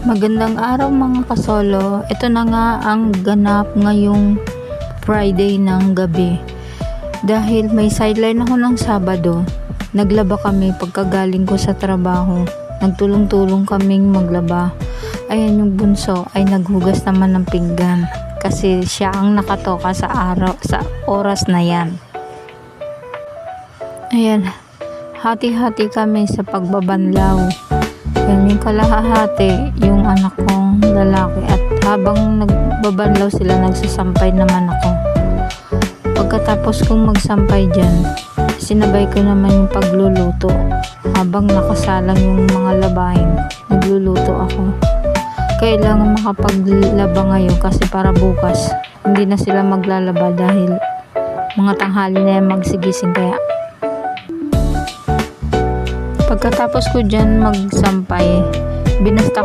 Magandang araw mga kasolo. Ito na nga ang ganap ngayong Friday ng gabi. Dahil may sideline ako ng Sabado, naglaba kami pagkagaling ko sa trabaho. Nagtulong-tulong kaming maglaba. Ayan, yung bunso ay naghugas naman ng pinggan kasi siya ang nakatoka sa oras na yan. Ayan, hati-hati kami sa pagbabanlaw. Yan yung kalahati, yung anak kong lalaki, at habang nagbabanlaw sila, nagsasampay naman ako. Pagkatapos kong magsampay dyan, sinabay ko naman yung pagluluto. Habang nakasalang yung mga labahin, nagluluto ako. Kailangan makapaglaba ngayon kasi para bukas hindi na sila maglalaba dahil mga tanghali na yan magsigising. Kaya pagkatapos ko dyan magsampay, binasta ko